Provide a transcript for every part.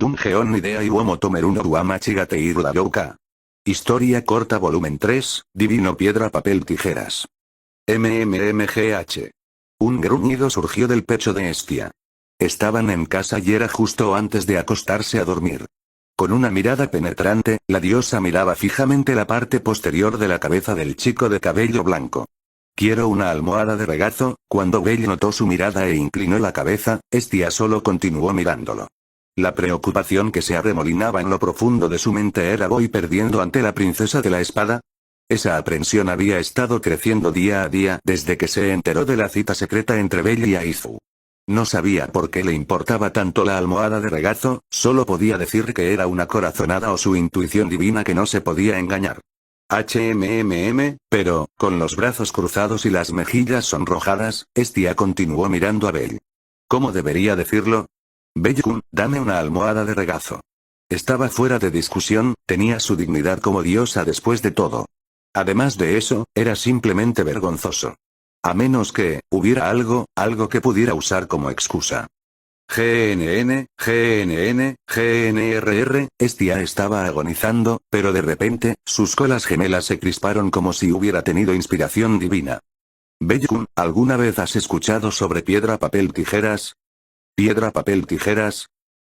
Dungeon Idea Iwomo Tomeruno Ruama Chigateir la Youka. Historia corta volumen 3, Divino Piedra Papel Tijeras. MMMGH. Un gruñido surgió del pecho de Estia. Estaban en casa y era justo antes de acostarse a dormir. Con una mirada penetrante, la diosa miraba fijamente la parte posterior de la cabeza del chico de cabello blanco. Quiero una almohada de regazo. Cuando Belle notó su mirada e inclinó la cabeza, Estia solo continuó mirándolo. La preocupación que se arremolinaba en lo profundo de su mente era: ¿voy perdiendo ante la princesa de la espada? Esa aprensión había estado creciendo día a día desde que se enteró de la cita secreta entre Belle y Aizu. No sabía por qué le importaba tanto la almohada de regazo, solo podía decir que era una corazonada o su intuición divina que no se podía engañar. Pero, con los brazos cruzados y las mejillas sonrojadas, Estia continuó mirando a Belle. ¿Cómo debería decirlo? Belle-kun, dame una almohada de regazo. Estaba fuera de discusión, tenía su dignidad como diosa después de todo. Además de eso, era simplemente vergonzoso. A menos que, hubiera algo que pudiera usar como excusa. GNR, Estia estaba agonizando, pero de repente, sus colas gemelas se crisparon como si hubiera tenido inspiración divina. Belle-kun, ¿alguna vez has escuchado sobre piedra, papel, tijeras? ¿Piedra, papel, tijeras?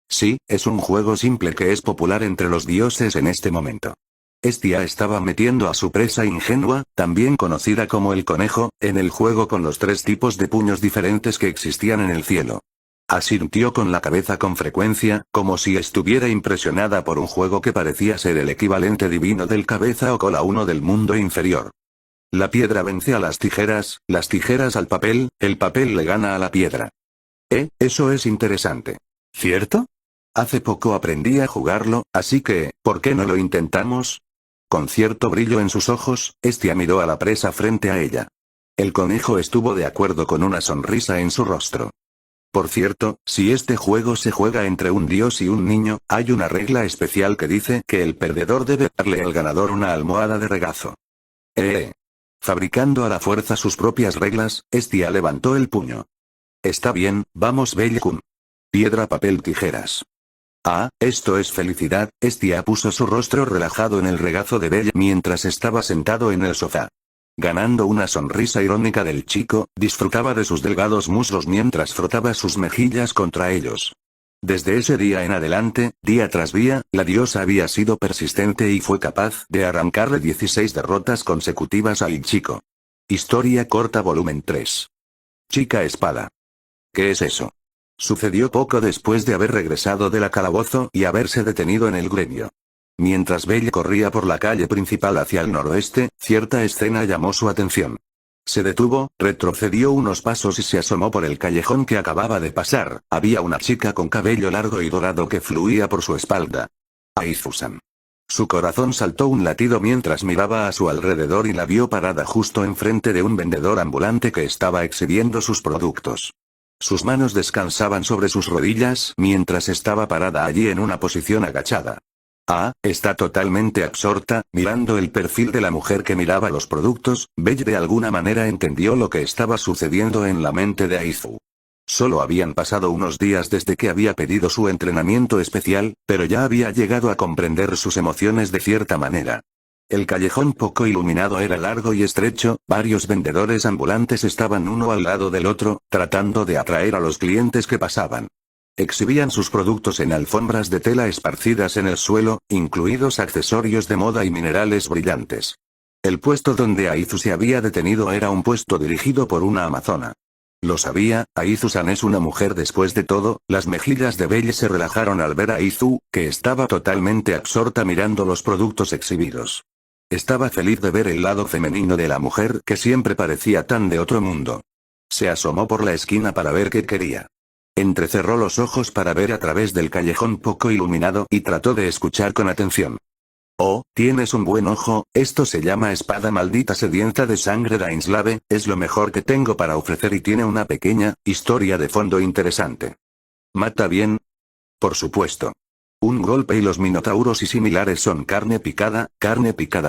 Sí, es un juego simple que es popular entre los dioses en este momento. Estia estaba metiendo a su presa ingenua, también conocida como el conejo, en el juego con los 3 tipos de puños diferentes que existían en el cielo. Asintió con la cabeza con frecuencia, como si estuviera impresionada por un juego que parecía ser el equivalente divino del cabeza o cola 1 del mundo inferior. La piedra vence a las tijeras al papel, el papel le gana a la piedra. Eso es interesante. ¿Cierto? Hace poco aprendí a jugarlo, así que, ¿por qué no lo intentamos? Con cierto brillo en sus ojos, Estia miró a la presa frente a ella. El conejo estuvo de acuerdo con una sonrisa en su rostro. Por cierto, si este juego se juega entre un dios y un niño, hay una regla especial que dice que el perdedor debe darle al ganador una almohada de regazo. Fabricando a la fuerza sus propias reglas, Estia levantó el puño. Está bien, vamos Belle-kun. Piedra, papel, tijeras. Esto es felicidad. Estia puso su rostro relajado en el regazo de Belle mientras estaba sentado en el sofá. Ganando una sonrisa irónica del chico, disfrutaba de sus delgados muslos mientras frotaba sus mejillas contra ellos. Desde ese día en adelante, día tras día, la diosa había sido persistente y fue capaz de arrancarle 16 derrotas consecutivas al chico. Historia corta volumen 3. Chica espada. ¿Qué es eso? Sucedió poco después de haber regresado del calabozo y haberse detenido en el gremio. Mientras Belle corría por la calle principal hacia el noroeste, cierta escena llamó su atención. Se detuvo, retrocedió unos pasos y se asomó por el callejón que acababa de pasar. Había una chica con cabello largo y dorado que fluía por su espalda. Aizu-san. Su corazón saltó un latido mientras miraba a su alrededor y la vio parada justo enfrente de un vendedor ambulante que estaba exhibiendo sus productos. Sus manos descansaban sobre sus rodillas mientras estaba parada allí en una posición agachada. Está totalmente absorta, mirando el perfil de la mujer que miraba los productos. Belle de alguna manera entendió lo que estaba sucediendo en la mente de Aizu. Solo habían pasado unos días desde que había pedido su entrenamiento especial, pero ya había llegado a comprender sus emociones de cierta manera. El callejón poco iluminado era largo y estrecho, varios vendedores ambulantes estaban uno al lado del otro, tratando de atraer a los clientes que pasaban. Exhibían sus productos en alfombras de tela esparcidas en el suelo, incluidos accesorios de moda y minerales brillantes. El puesto donde Aizu se había detenido era un puesto dirigido por una amazona. Lo sabía, Aizu-san es una mujer después de todo. Las mejillas de Belle se relajaron al ver a Aizu, que estaba totalmente absorta mirando los productos exhibidos. Estaba feliz de ver el lado femenino de la mujer que siempre parecía tan de otro mundo. Se asomó por la esquina para ver qué quería. Entrecerró los ojos para ver a través del callejón poco iluminado y trató de escuchar con atención. Tienes un buen ojo. Esto se llama espada maldita sedienta de sangre Dainslave, es lo mejor que tengo para ofrecer y tiene una pequeña historia de fondo interesante. ¿Mata bien? Por supuesto. Un golpe y los minotauros y similares son carne picada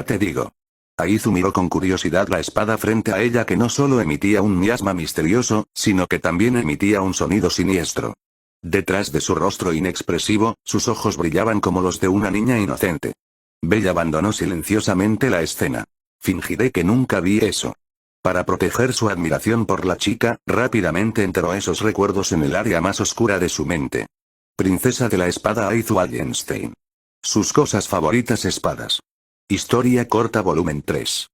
te digo. Aizu miró con curiosidad la espada frente a ella que no solo emitía un miasma misterioso, sino que también emitía un sonido siniestro. Detrás de su rostro inexpresivo, sus ojos brillaban como los de una niña inocente. Bella abandonó silenciosamente la escena. Fingiré que nunca vi eso. Para proteger su admiración por la chica, rápidamente enterró esos recuerdos en el área más oscura de su mente. Princesa de la espada Aith Wallenstein. Sus cosas favoritas espadas. Historia corta volumen 3.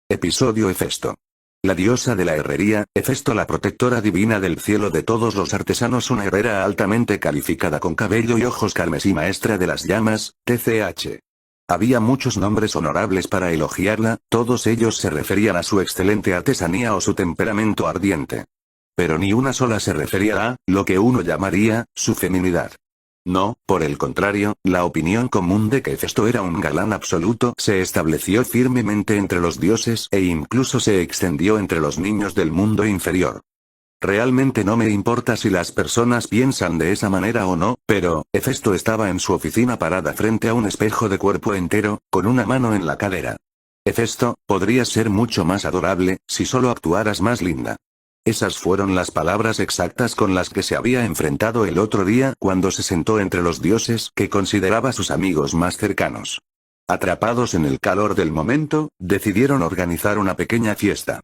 Episodio Hefesto. La diosa de la herrería, Hefesto, la protectora divina del cielo de todos los artesanos, una herrera altamente calificada con cabello y ojos carmesí, maestra de las llamas, TCH. Había muchos nombres honorables para elogiarla, todos ellos se referían a su excelente artesanía o su temperamento ardiente. Pero ni una sola se refería a, lo que uno llamaría, su feminidad. No, por el contrario, la opinión común de que Hefesto era un galán absoluto se estableció firmemente entre los dioses e incluso se extendió entre los niños del mundo inferior. Realmente no me importa si las personas piensan de esa manera o no, pero, Hefesto estaba en su oficina parada frente a un espejo de cuerpo entero, con una mano en la cadera. Hefesto, podrías ser mucho más adorable, si solo actuaras más linda. Esas fueron las palabras exactas con las que se había enfrentado el otro día cuando se sentó entre los dioses que consideraba sus amigos más cercanos. Atrapados en el calor del momento, decidieron organizar una pequeña fiesta.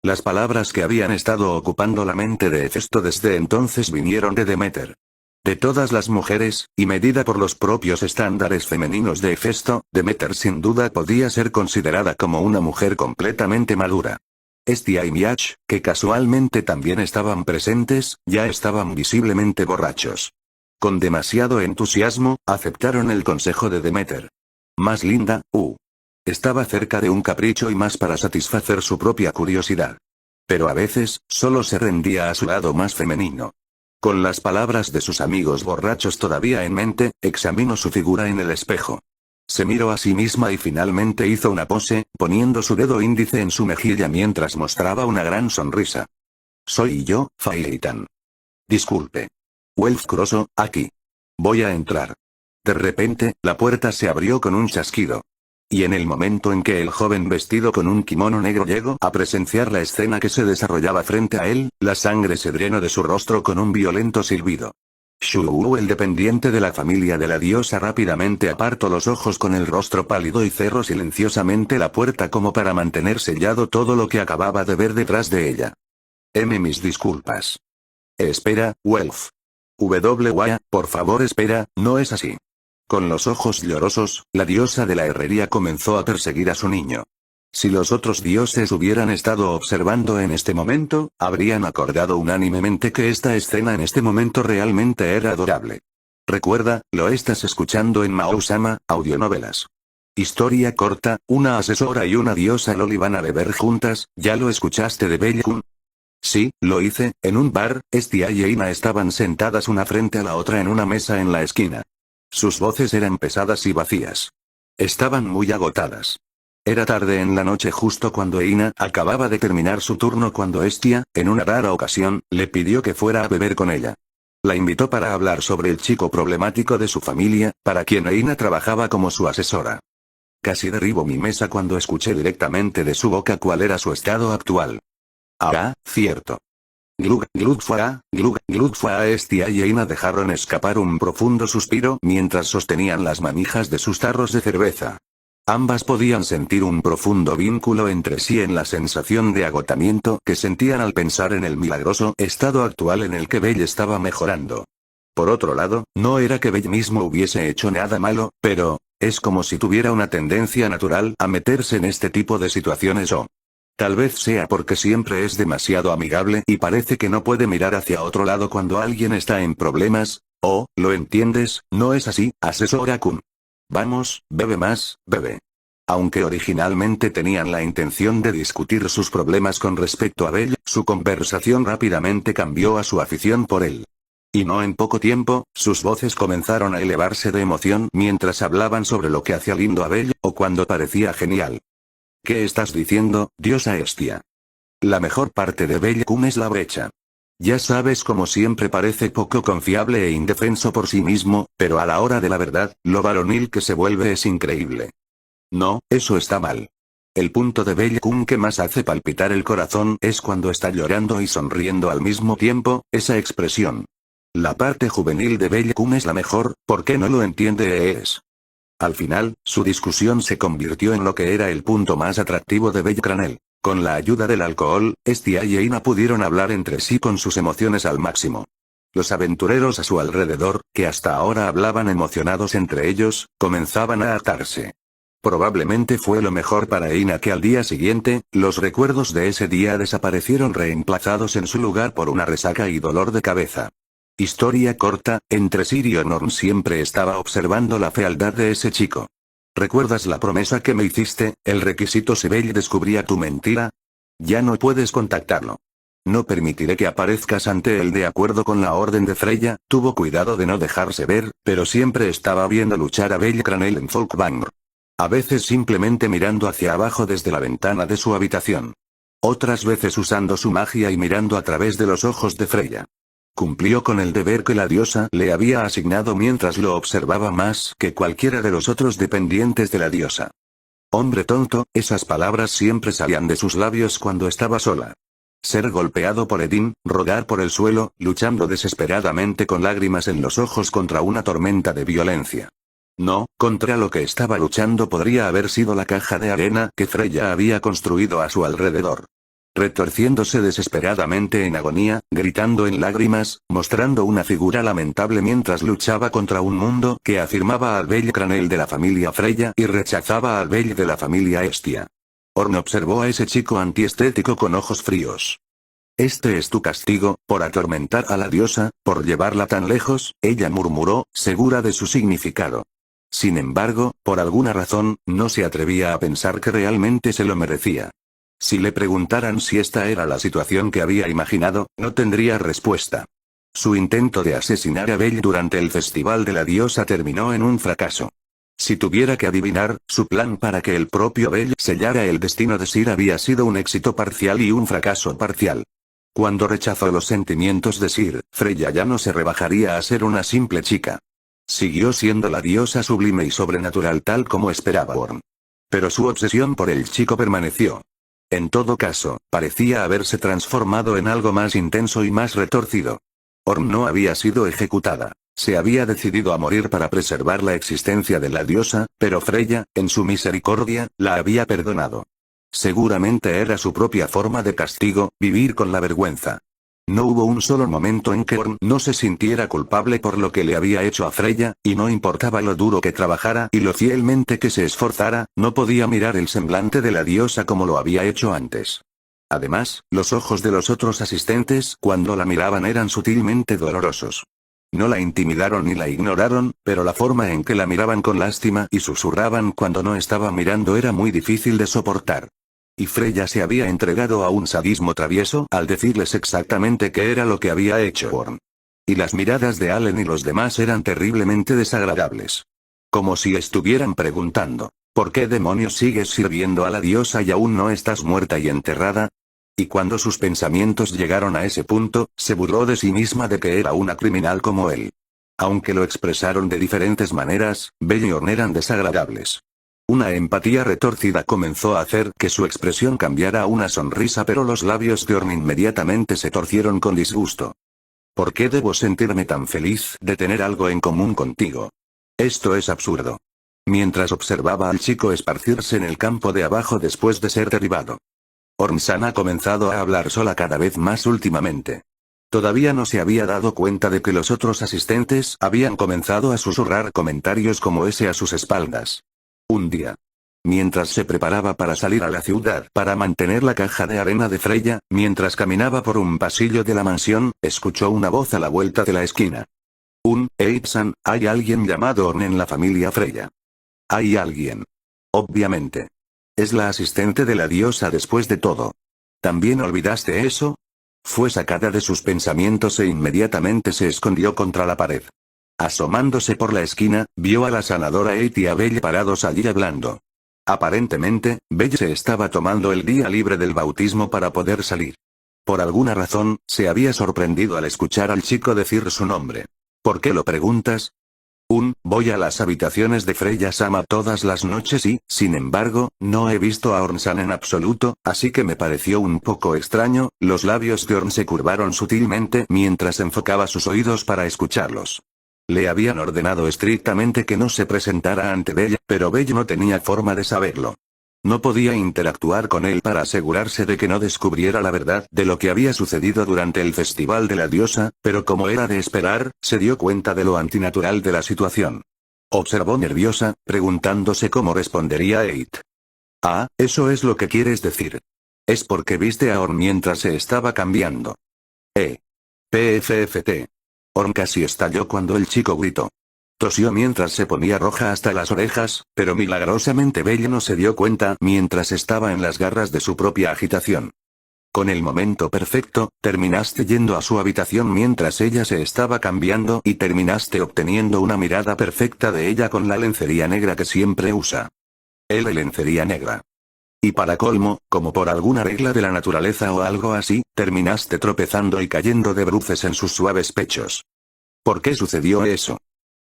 Las palabras que habían estado ocupando la mente de Hefesto desde entonces vinieron de Demeter. De todas las mujeres, y medida por los propios estándares femeninos de Hefesto, Demeter sin duda podía ser considerada como una mujer completamente madura. Estia y Miach, que casualmente también estaban presentes, ya estaban visiblemente borrachos. Con demasiado entusiasmo, aceptaron el consejo de Demeter. Más linda, estaba cerca de un capricho y más para satisfacer su propia curiosidad. Pero a veces, solo se rendía a su lado más femenino. Con las palabras de sus amigos borrachos todavía en mente, examinó su figura en el espejo. Se miró a sí misma y finalmente hizo una pose, poniendo su dedo índice en su mejilla mientras mostraba una gran sonrisa. Soy yo, Faitan. Disculpe. Welf Crosso, aquí. Voy a entrar. De repente, la puerta se abrió con un chasquido. Y en el momento en que el joven vestido con un kimono negro llegó a presenciar la escena que se desarrollaba frente a él, la sangre se drenó de su rostro con un violento silbido. Shu, el dependiente de la familia de la diosa, rápidamente apartó los ojos con el rostro pálido y cerró silenciosamente la puerta como para mantener sellado todo lo que acababa de ver detrás de ella. Mis disculpas. Espera, Welf. Por favor espera, no es así. Con los ojos llorosos, la diosa de la herrería comenzó a perseguir a su niño. Si los otros dioses hubieran estado observando en este momento, habrían acordado unánimemente que esta escena en este momento realmente era adorable. Recuerda, lo estás escuchando en Mao-sama, audionovelas. Historia corta, una asesora y una diosa loli van a beber juntas, ¿ya lo escuchaste de Belle-kun? Sí, lo hice, en un bar, Estia y Eina estaban sentadas una frente a la otra en una mesa en la esquina. Sus voces eran pesadas y vacías. Estaban muy agotadas. Era tarde en la noche justo cuando Eina acababa de terminar su turno cuando Estia, en una rara ocasión, le pidió que fuera a beber con ella. La invitó para hablar sobre el chico problemático de su familia, para quien Eina trabajaba como su asesora. Casi derribo mi mesa cuando escuché directamente de su boca cuál era su estado actual. Ah, cierto. Glug, glug fua, Estia y Eina dejaron escapar un profundo suspiro mientras sostenían las manijas de sus tarros de cerveza. Ambas podían sentir un profundo vínculo entre sí en la sensación de agotamiento que sentían al pensar en el milagroso estado actual en el que Belle estaba mejorando. Por otro lado, no era que Belle mismo hubiese hecho nada malo, pero, es como si tuviera una tendencia natural a meterse en este tipo de situaciones o... Tal vez sea porque siempre es demasiado amigable y parece que no puede mirar hacia otro lado cuando alguien está en problemas, ¿lo entiendes? ¿No es así, asesora-kun? Vamos, bebe más, bebe. Aunque originalmente tenían la intención de discutir sus problemas con respecto a Belle, su conversación rápidamente cambió a su afición por él. Y no en poco tiempo, sus voces comenzaron a elevarse de emoción mientras hablaban sobre lo que hacía lindo a Belle, o cuando parecía genial. ¿Qué estás diciendo, diosa Estia? La mejor parte de Belle-kun es la brecha. Ya sabes, como siempre parece poco confiable e indefenso por sí mismo, pero a la hora de la verdad, lo varonil que se vuelve es increíble. No, eso está mal. El punto de Belle-kun que más hace palpitar el corazón es cuando está llorando y sonriendo al mismo tiempo, esa expresión. La parte juvenil de Belle-Kun es la mejor, ¿por qué no lo entiende? Al final, su discusión se convirtió en lo que era el punto más atractivo de Belle-Cranel. Con la ayuda del alcohol, Estia y Eina pudieron hablar entre sí con sus emociones al máximo. Los aventureros a su alrededor, que hasta ahora hablaban emocionados entre ellos, comenzaban a atarse. Probablemente fue lo mejor para Eina que al día siguiente, los recuerdos de ese día desaparecieron reemplazados en su lugar por una resaca y dolor de cabeza. Historia corta, entre Siri y Norn siempre estaba observando la fealdad de ese chico. ¿Recuerdas la promesa que me hiciste, el requisito si Belle descubría tu mentira? Ya no puedes contactarlo. No permitiré que aparezcas ante él de acuerdo con la orden de Freya. Tuvo cuidado de no dejarse ver, pero siempre estaba viendo luchar a Belle-Cranel en Folkvangr. A veces simplemente mirando hacia abajo desde la ventana de su habitación. Otras veces usando su magia y mirando a través de los ojos de Freya. Cumplió con el deber que la diosa le había asignado mientras lo observaba más que cualquiera de los otros dependientes de la diosa. Hombre tonto, esas palabras siempre salían de sus labios cuando estaba sola. Ser golpeado por Edin, rogar por el suelo, luchando desesperadamente con lágrimas en los ojos contra una tormenta de violencia. No, contra lo que estaba luchando podría haber sido la caja de arena que Freya había construido a su alrededor. Retorciéndose desesperadamente en agonía, gritando en lágrimas, mostrando una figura lamentable mientras luchaba contra un mundo que afirmaba al Belle-Cranel de la familia Freya y rechazaba al Belle de la familia Estia. Orn observó a ese chico antiestético con ojos fríos. Este es tu castigo, por atormentar a la diosa, por llevarla tan lejos, ella murmuró, segura de su significado. Sin embargo, por alguna razón, no se atrevía a pensar que realmente se lo merecía. Si le preguntaran si esta era la situación que había imaginado, no tendría respuesta. Su intento de asesinar a Belle durante el festival de la diosa terminó en un fracaso. Si tuviera que adivinar, su plan para que el propio Belle sellara el destino de Sir había sido un éxito parcial y un fracaso parcial. Cuando rechazó los sentimientos de Sir, Freya ya no se rebajaría a ser una simple chica. Siguió siendo la diosa sublime y sobrenatural tal como esperaba Orn. Pero su obsesión por el chico permaneció. En todo caso, parecía haberse transformado en algo más intenso y más retorcido. Orn no había sido ejecutada. Se había decidido a morir para preservar la existencia de la diosa, pero Freya, en su misericordia, la había perdonado. Seguramente era su propia forma de castigo, vivir con la vergüenza. No hubo un solo momento en que Orn no se sintiera culpable por lo que le había hecho a Freya, y no importaba lo duro que trabajara y lo fielmente que se esforzara, no podía mirar el semblante de la diosa como lo había hecho antes. Además, los ojos de los otros asistentes cuando la miraban eran sutilmente dolorosos. No la intimidaron ni la ignoraron, pero la forma en que la miraban con lástima y susurraban cuando no estaba mirando era muy difícil de soportar. Y Freya se había entregado a un sadismo travieso al decirles exactamente qué era lo que había hecho Orn. Y las miradas de Allen y los demás eran terriblemente desagradables. Como si estuvieran preguntando, ¿por qué demonios sigues sirviendo a la diosa y aún no estás muerta y enterrada? Y cuando sus pensamientos llegaron a ese punto, se burló de sí misma de que era una criminal como él. Aunque lo expresaron de diferentes maneras, Belle y Orn eran desagradables. Una empatía retorcida comenzó a hacer que su expresión cambiara a una sonrisa, pero los labios de Orn inmediatamente se torcieron con disgusto. ¿Por qué debo sentirme tan feliz de tener algo en común contigo? Esto es absurdo. Mientras observaba al chico esparcirse en el campo de abajo después de ser derribado. Orn-san ha comenzado a hablar sola cada vez más últimamente. Todavía no se había dado cuenta de que los otros asistentes habían comenzado a susurrar comentarios como ese a sus espaldas. Un día, mientras se preparaba para salir a la ciudad para mantener la caja de arena de Freya, mientras caminaba por un pasillo de la mansión, escuchó una voz a la vuelta de la esquina. Eid-san, hay alguien llamado Orn en la familia Freya. Hay alguien. Obviamente. Es la asistente de la diosa después de todo. ¿También olvidaste eso? Fue sacada de sus pensamientos e inmediatamente se escondió contra la pared. Asomándose por la esquina, vio a la sanadora Eid y a Belle parados allí hablando. Aparentemente, Belle se estaba tomando el día libre del bautismo para poder salir. Por alguna razón, se había sorprendido al escuchar al chico decir su nombre. ¿Por qué lo preguntas? Voy a las habitaciones de Freya-sama todas las noches y, sin embargo, no he visto a Orn-san en absoluto, así que me pareció un poco extraño. Los labios de Orn se curvaron sutilmente mientras enfocaba sus oídos para escucharlos. Le habían ordenado estrictamente que no se presentara ante Bella, pero Bella no tenía forma de saberlo. No podía interactuar con él para asegurarse de que no descubriera la verdad de lo que había sucedido durante el festival de la diosa, pero como era de esperar, se dio cuenta de lo antinatural de la situación. Observó nerviosa, preguntándose cómo respondería Eight. Ah, eso es lo que quieres decir. Es porque viste a Orn mientras se estaba cambiando. PFFT. Orn casi estalló cuando el chico gritó. Tosió mientras se ponía roja hasta las orejas, pero milagrosamente Bella no se dio cuenta mientras estaba en las garras de su propia agitación. Con el momento perfecto, terminaste yendo a su habitación mientras ella se estaba cambiando y terminaste obteniendo una mirada perfecta de ella con la lencería negra que siempre usa. Lencería negra. Y para colmo, como por alguna regla de la naturaleza o algo así, terminaste tropezando y cayendo de bruces en sus suaves pechos. ¿Por qué sucedió eso?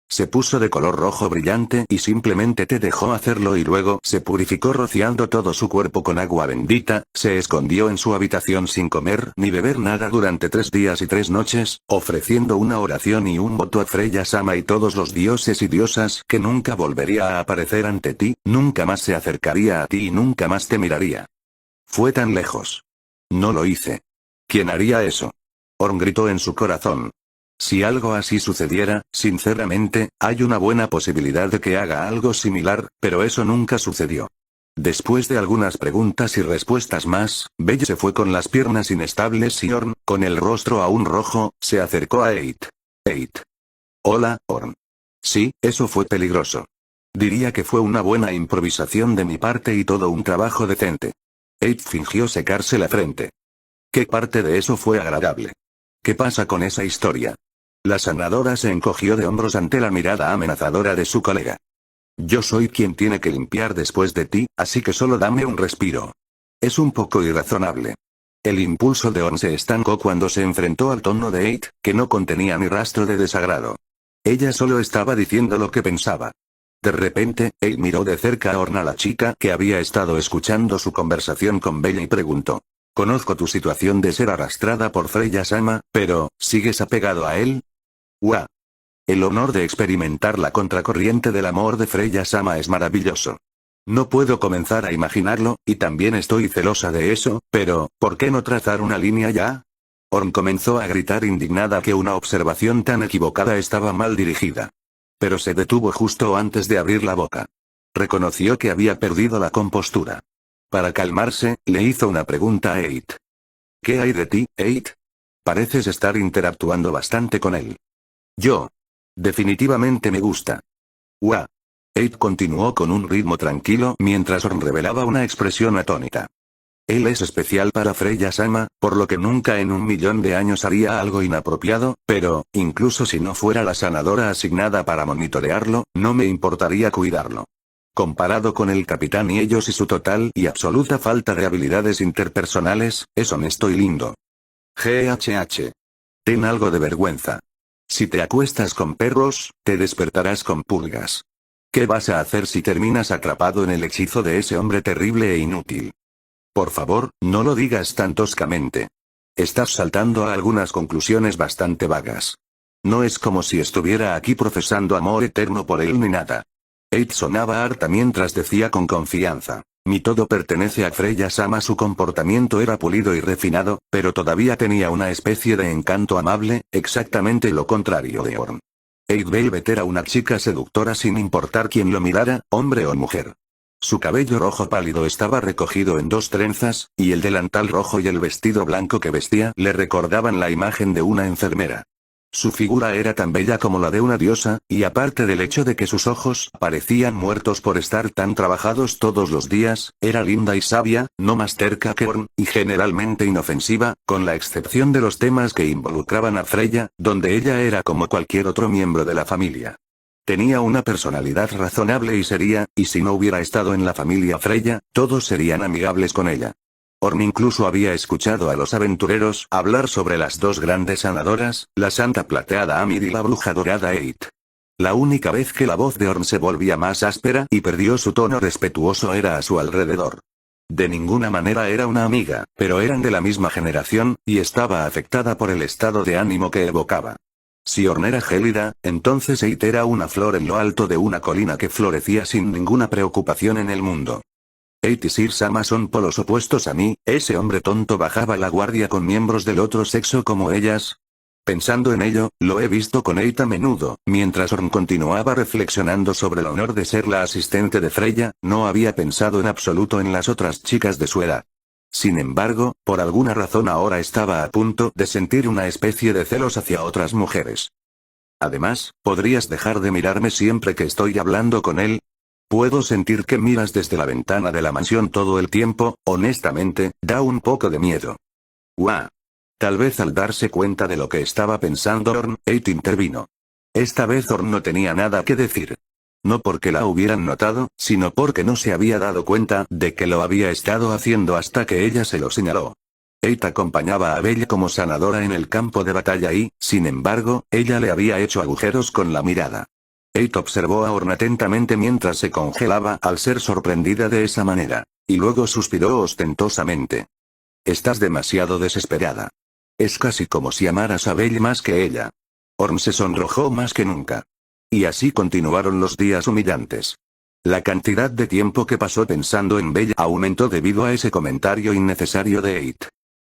Se puso de color rojo brillante y simplemente te dejó hacerlo y luego se purificó rociando todo su cuerpo con agua bendita, se escondió en su habitación sin comer ni beber nada durante 3 días y 3 noches, ofreciendo una oración y un voto a Freya-sama y todos los dioses y diosas que nunca volvería a aparecer ante ti, nunca más se acercaría a ti y nunca más te miraría. Fue tan lejos. No lo hice. ¿Quién haría eso? Orn gritó en su corazón. Si algo así sucediera, sinceramente, hay una buena posibilidad de que haga algo similar, pero eso nunca sucedió. Después de algunas preguntas y respuestas más, Belle se fue con las piernas inestables y Orn, con el rostro aún rojo, se acercó a Eight. Hola, Orn. Sí, eso fue peligroso. Diría que fue una buena improvisación de mi parte y todo un trabajo decente. Eight fingió secarse la frente. ¿Qué parte de eso fue agradable? ¿Qué pasa con esa historia? La sanadora se encogió de hombros ante la mirada amenazadora de su colega. Yo soy quien tiene que limpiar después de ti, así que solo dame un respiro. Es un poco irrazonable. El impulso de Orn se estancó cuando se enfrentó al tono de Eight, que no contenía ni rastro de desagrado. Ella solo estaba diciendo lo que pensaba. De repente, Eight miró de cerca a Orn, a la chica que había estado escuchando su conversación con Bella, y preguntó. Conozco tu situación de ser arrastrada por Freya-sama, pero, ¿sigues apegado a él? ¡Guau! El honor de experimentar la contracorriente del amor de Freya-sama es maravilloso. No puedo comenzar a imaginarlo, y también estoy celosa de eso, pero, ¿por qué no trazar una línea ya? Orn comenzó a gritar indignada que una observación tan equivocada estaba mal dirigida. Pero se detuvo justo antes de abrir la boca. Reconoció que había perdido la compostura. Para calmarse, le hizo una pregunta a Eight. ¿Qué hay de ti, Eight? Pareces estar interactuando bastante con él. Yo. Definitivamente me gusta. ¡Guau! Eight continuó con un ritmo tranquilo mientras Orn revelaba una expresión atónita. Él es especial para Freya-sama, por lo que nunca en 1.000.000 de años haría algo inapropiado, pero, incluso si no fuera la sanadora asignada para monitorearlo, no me importaría cuidarlo. Comparado con el capitán y ellos y su total y absoluta falta de habilidades interpersonales, es honesto y lindo. GHH. Ten algo de vergüenza. Si te acuestas con perros, te despertarás con pulgas. ¿Qué vas a hacer si terminas atrapado en el hechizo de ese hombre terrible e inútil? Por favor, no lo digas tan toscamente. Estás saltando a algunas conclusiones bastante vagas. No es como si estuviera aquí profesando amor eterno por él ni nada. Eight sonaba harta mientras decía con confianza. Mi todo pertenece a Freya-sama. Su comportamiento era pulido y refinado, pero todavía tenía una especie de encanto amable, exactamente lo contrario de Orn. Eight Velvet era una chica seductora sin importar quién lo mirara, hombre o mujer. Su cabello rojo pálido estaba recogido en 2 trenzas, y el delantal rojo y el vestido blanco que vestía le recordaban la imagen de una enfermera. Su figura era tan bella como la de una diosa, y aparte del hecho de que sus ojos parecían muertos por estar tan trabajados todos los días, era linda y sabia, no más terca que Orn, y generalmente inofensiva, con la excepción de los temas que involucraban a Freya, donde ella era como cualquier otro miembro de la familia. Tenía una personalidad razonable y seria, y si no hubiera estado en la familia Freya, todos serían amigables con ella. Orn incluso había escuchado a los aventureros hablar sobre las 2 grandes sanadoras, la Santa Plateada Amir y la Bruja Dorada Eight. La única vez que la voz de Orn se volvía más áspera y perdió su tono respetuoso era a su alrededor. De ninguna manera era una amiga, pero eran de la misma generación, y estaba afectada por el estado de ánimo que evocaba. Si Orn era gélida, entonces Eit era una flor en lo alto de una colina que florecía sin ninguna preocupación en el mundo. Eit y Sir Sama son polos opuestos a mí, ese hombre tonto bajaba la guardia con miembros del otro sexo como ellas. Pensando en ello, lo he visto con Eit a menudo, mientras Orn continuaba reflexionando sobre el honor de ser la asistente de Freya, no había pensado en absoluto en las otras chicas de su edad. Sin embargo, por alguna razón ahora estaba a punto de sentir una especie de celos hacia otras mujeres. Además, ¿podrías dejar de mirarme siempre que estoy hablando con él? Puedo sentir que miras desde la ventana de la mansión todo el tiempo, honestamente, da un poco de miedo. ¡Guau! Tal vez al darse cuenta de lo que estaba pensando Orn, Eit intervino. Esta vez Orn no tenía nada que decir. No porque la hubieran notado, sino porque no se había dado cuenta de que lo había estado haciendo hasta que ella se lo señaló. Eit acompañaba a Belle como sanadora en el campo de batalla y, sin embargo, ella le había hecho agujeros con la mirada. Eit observó a Orn atentamente mientras se congelaba al ser sorprendida de esa manera, y luego suspiró ostentosamente. Estás demasiado desesperada. Es casi como si amaras a Belle más que ella. Orn se sonrojó más que nunca. Y así continuaron los días humillantes. La cantidad de tiempo que pasó pensando en Belle aumentó debido a ese comentario innecesario de Eit.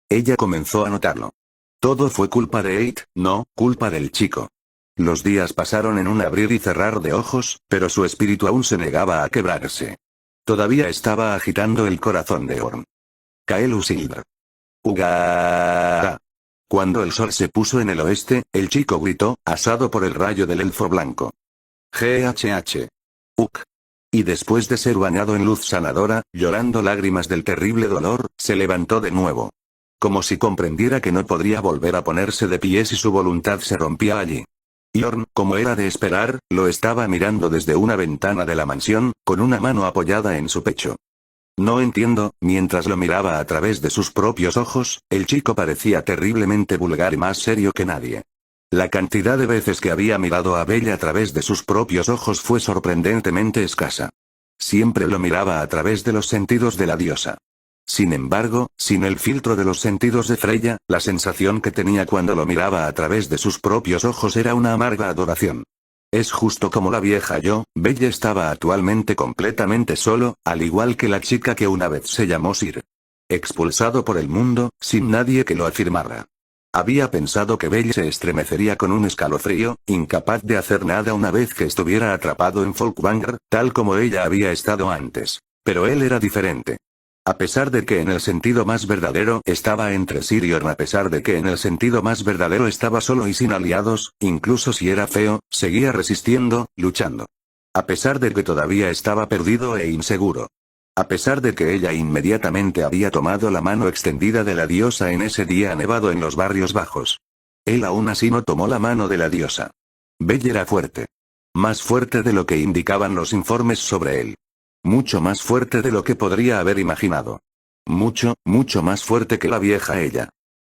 Ella comenzó a notarlo. Todo fue culpa de Eit, no, culpa del chico. Los días pasaron en un abrir y cerrar de ojos, pero su espíritu aún se negaba a quebrarse. Todavía estaba agitando el corazón de Orn. Kaelu Silver. ¡Uga! Cuando el sol se puso en el oeste, el chico gritó, asado por el rayo del elfo blanco. GHH. Uk. Y después de ser bañado en luz sanadora, llorando lágrimas del terrible dolor, se levantó de nuevo. Como si comprendiera que no podría volver a ponerse de pie si su voluntad se rompía allí. Y Orn, como era de esperar, lo estaba mirando desde una ventana de la mansión, con una mano apoyada en su pecho. No entiendo, mientras lo miraba a través de sus propios ojos, el chico parecía terriblemente vulgar y más serio que nadie. La cantidad de veces que había mirado a Belle a través de sus propios ojos fue sorprendentemente escasa. Siempre lo miraba a través de los sentidos de la diosa. Sin embargo, sin el filtro de los sentidos de Freya, la sensación que tenía cuando lo miraba a través de sus propios ojos era una amarga adoración. Es justo como la vieja yo, Belle estaba actualmente completamente solo, al igual que la chica que una vez se llamó Sir. Expulsado por el mundo, sin nadie que lo afirmara. Había pensado que Belle se estremecería con un escalofrío, incapaz de hacer nada una vez que estuviera atrapado en Folkvanger, tal como ella había estado antes. Pero él era diferente. A pesar de que en el sentido más verdadero estaba entre Sir y Orn, a pesar de que en el sentido más verdadero estaba solo y sin aliados, incluso si era feo, seguía resistiendo, luchando. A pesar de que todavía estaba perdido e inseguro. A pesar de que ella inmediatamente había tomado la mano extendida de la diosa en ese día nevado en los barrios bajos. Él aún así no tomó la mano de la diosa. Belle era fuerte. Más fuerte de lo que indicaban los informes sobre él. Mucho más fuerte de lo que podría haber imaginado. Mucho, mucho más fuerte que la vieja ella.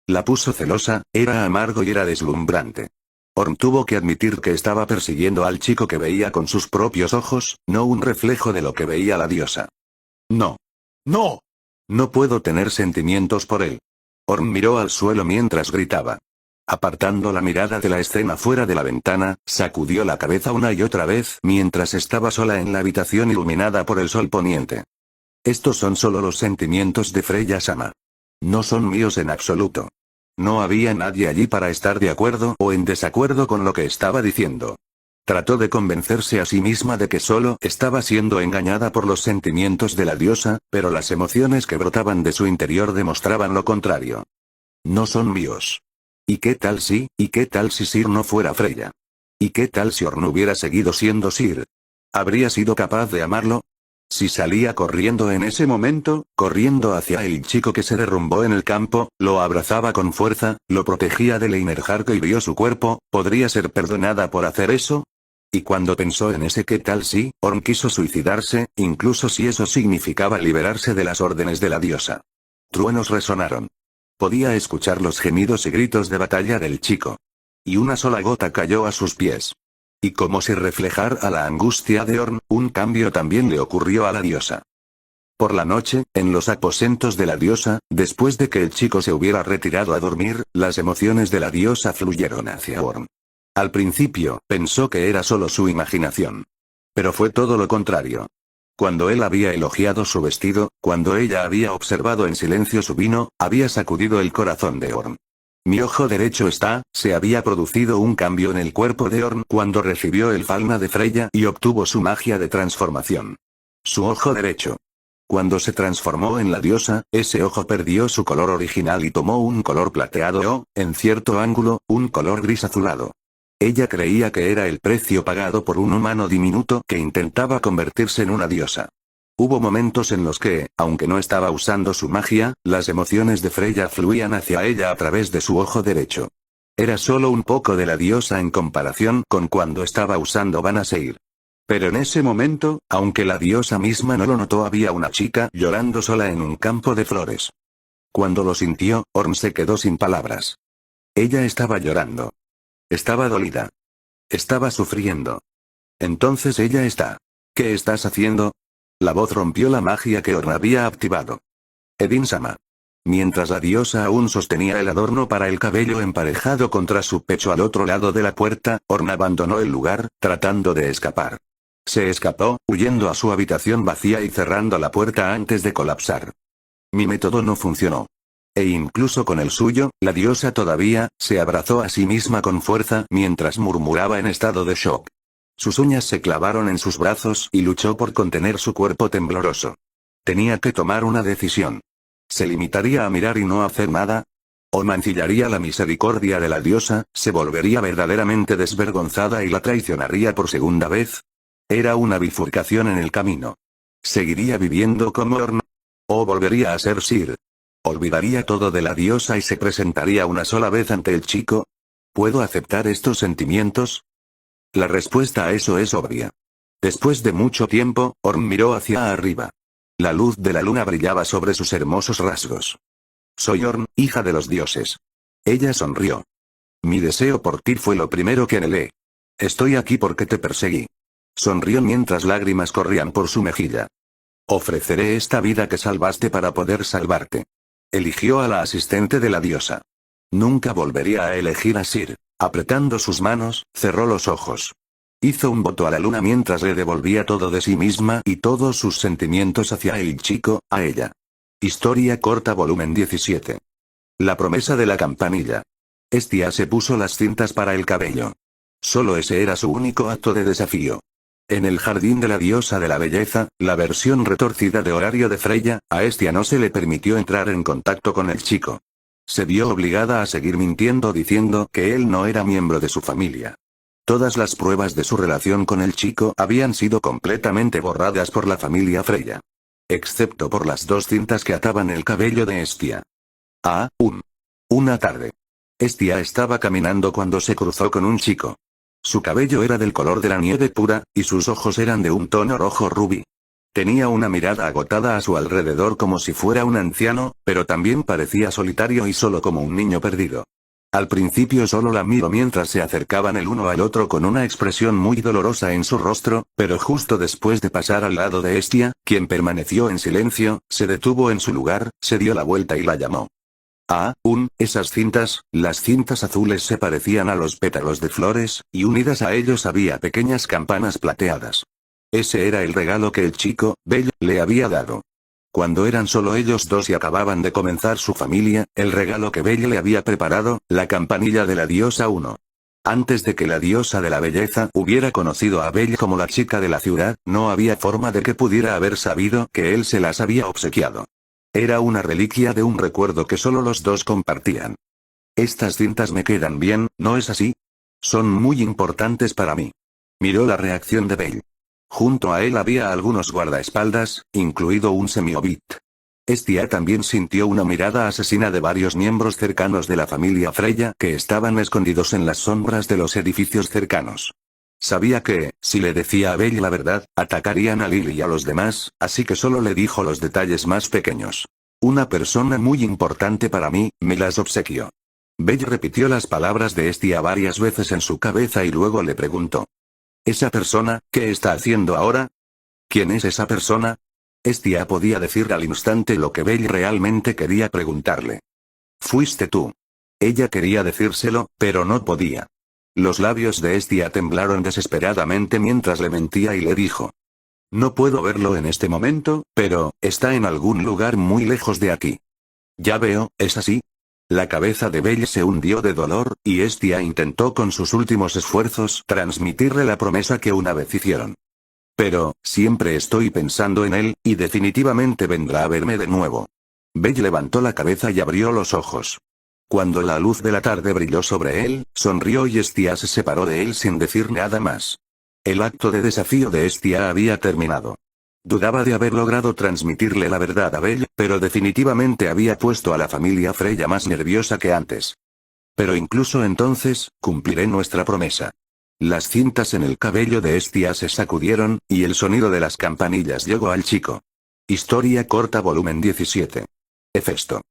La puso celosa, era amargo y era deslumbrante. Orn tuvo que admitir que estaba persiguiendo al chico que veía con sus propios ojos, no un reflejo de lo que veía la diosa. No. No. No puedo tener sentimientos por él. Orn miró al suelo mientras gritaba. Apartando la mirada de la escena fuera de la ventana, sacudió la cabeza una y otra vez mientras estaba sola en la habitación iluminada por el sol poniente. Estos son solo los sentimientos de Freya Sama. No son míos en absoluto. No había nadie allí para estar de acuerdo o en desacuerdo con lo que estaba diciendo. Trató de convencerse a sí misma de que solo estaba siendo engañada por los sentimientos de la diosa, pero las emociones que brotaban de su interior demostraban lo contrario. No son míos. ¿Y qué tal si Sir no fuera Freya? ¿Y qué tal si Orn hubiera seguido siendo Sir? ¿Habría sido capaz de amarlo? Si salía corriendo en ese momento, corriendo hacia el chico que se derrumbó en el campo, lo abrazaba con fuerza, lo protegía de Leinejar que hirió su cuerpo, ¿podría ser perdonada por hacer eso? Y cuando pensó en ese qué tal si Orn quiso suicidarse, incluso si eso significaba liberarse de las órdenes de la diosa. Truenos resonaron. Podía escuchar los gemidos y gritos de batalla del chico. Y una sola gota cayó a sus pies. Y como si reflejara la angustia de Orn, un cambio también le ocurrió a la diosa. Por la noche, en los aposentos de la diosa, después de que el chico se hubiera retirado a dormir, las emociones de la diosa fluyeron hacia Orn. Al principio, pensó que era solo su imaginación. Pero fue todo lo contrario. Cuando él había elogiado su vestido, cuando ella había observado en silencio su vino, había sacudido el corazón de Orn. Mi ojo derecho se había producido un cambio en el cuerpo de Orn cuando recibió el Falna de Freya y obtuvo su magia de transformación. Su ojo derecho. Cuando se transformó en la diosa, ese ojo perdió su color original y tomó un color plateado o, en cierto ángulo, un color gris azulado. Ella creía que era el precio pagado por un humano diminuto que intentaba convertirse en una diosa. Hubo momentos en los que, aunque no estaba usando su magia, las emociones de Freya fluían hacia ella a través de su ojo derecho. Era solo un poco de la diosa en comparación con cuando estaba usando Vanaseir. Pero en ese momento, aunque la diosa misma no lo notó, había una chica llorando sola en un campo de flores. Cuando lo sintió, Orn se quedó sin palabras. Ella estaba llorando. Estaba dolida. Estaba sufriendo. Entonces ella está. ¿Qué estás haciendo? La voz rompió la magia que Orn había activado. Edin-sama. Mientras la diosa aún sostenía el adorno para el cabello emparejado contra su pecho al otro lado de la puerta, Orn abandonó el lugar, tratando de escapar. Se escapó, huyendo a su habitación vacía y cerrando la puerta antes de colapsar. Mi método no funcionó. E incluso con el suyo, la diosa todavía, se abrazó a sí misma con fuerza mientras murmuraba en estado de shock. Sus uñas se clavaron en sus brazos y luchó por contener su cuerpo tembloroso. Tenía que tomar una decisión. ¿Se limitaría a mirar y no hacer nada? ¿O mancillaría la misericordia de la diosa, se volvería verdaderamente desvergonzada y la traicionaría por segunda vez? Era una bifurcación en el camino. ¿Seguiría viviendo como Orn? ¿O volvería a ser Sir? ¿Olvidaría todo de la diosa y se presentaría una sola vez ante el chico? ¿Puedo aceptar estos sentimientos? La respuesta a eso es obvia. Después de mucho tiempo, Orn miró hacia arriba. La luz de la luna brillaba sobre sus hermosos rasgos. Soy Orn, hija de los dioses. Ella sonrió. Mi deseo por ti fue lo primero que anhelé. Estoy aquí porque te perseguí. Sonrió mientras lágrimas corrían por su mejilla. Ofreceré esta vida que salvaste para poder salvarte. Eligió a la asistente de la diosa. Nunca volvería a elegir a Sir. Apretando sus manos, cerró los ojos. Hizo un voto a la luna mientras le devolvía todo de sí misma y todos sus sentimientos hacia el chico, a ella. Historia corta volumen 17. La promesa de la campanilla. Estia se puso las cintas para el cabello. Solo ese era su único acto de desafío. En el jardín de la diosa de la belleza, la versión retorcida de horario de Freya, a Estia no se le permitió entrar en contacto con el chico. Se vio obligada a seguir mintiendo diciendo que él no era miembro de su familia. Todas las pruebas de su relación con el chico habían sido completamente borradas por la familia Freya. Excepto por las 2 cintas que ataban el cabello de Estia. Una tarde. Estia estaba caminando cuando se cruzó con un chico. Su cabello era del color de la nieve pura, y sus ojos eran de un tono rojo rubí. Tenía una mirada agotada a su alrededor como si fuera un anciano, pero también parecía solitario y solo como un niño perdido. Al principio solo la miró mientras se acercaban el uno al otro con una expresión muy dolorosa en su rostro, pero justo después de pasar al lado de Estia, quien permaneció en silencio, se detuvo en su lugar, se dio la vuelta y la llamó. Esas cintas, las cintas azules se parecían a los pétalos de flores, y unidas a ellos había pequeñas campanas plateadas. Ese era el regalo que el chico, Bell, le había dado. Cuando eran solo ellos dos y acababan de comenzar su familia, el regalo que Bell le había preparado, la campanilla de la diosa 1. Antes de que la diosa de la belleza hubiera conocido a Bell como la chica de la ciudad, no había forma de que pudiera haber sabido que él se las había obsequiado. Era una reliquia de un recuerdo que solo los dos compartían. Estas cintas me quedan bien, ¿no es así? Son muy importantes para mí. Miró la reacción de Bell. Junto a él había algunos guardaespaldas, incluido un semiobit. Estia también sintió una mirada asesina de varios miembros cercanos de la familia Freya que estaban escondidos en las sombras de los edificios cercanos. Sabía que, si le decía a Bell la verdad, atacarían a Lily y a los demás, así que solo le dijo los detalles más pequeños. Una persona muy importante para mí, me las obsequió. Bell repitió las palabras de Estia varias veces en su cabeza y luego le preguntó. ¿Esa persona, qué está haciendo ahora? ¿Quién es esa persona? Estia podía decir al instante lo que Belle realmente quería preguntarle. Fuiste tú. Ella quería decírselo, pero no podía. Los labios de Estia temblaron desesperadamente mientras le mentía y le dijo. No puedo verlo en este momento, pero, está en algún lugar muy lejos de aquí. Ya veo, ¿es así? La cabeza de Belle se hundió de dolor, y Estia intentó con sus últimos esfuerzos transmitirle la promesa que una vez hicieron. Pero, siempre estoy pensando en él, y definitivamente vendrá a verme de nuevo. Belle levantó la cabeza y abrió los ojos. Cuando la luz de la tarde brilló sobre él, sonrió y Estia se separó de él sin decir nada más. El acto de desafío de Estia había terminado. Dudaba de haber logrado transmitirle la verdad a Belle, pero definitivamente había puesto a la familia Freya más nerviosa que antes. Pero incluso entonces, cumpliré nuestra promesa. Las cintas en el cabello de Estia se sacudieron, y el sonido de las campanillas llegó al chico. Historia corta volumen 17. Hefesto.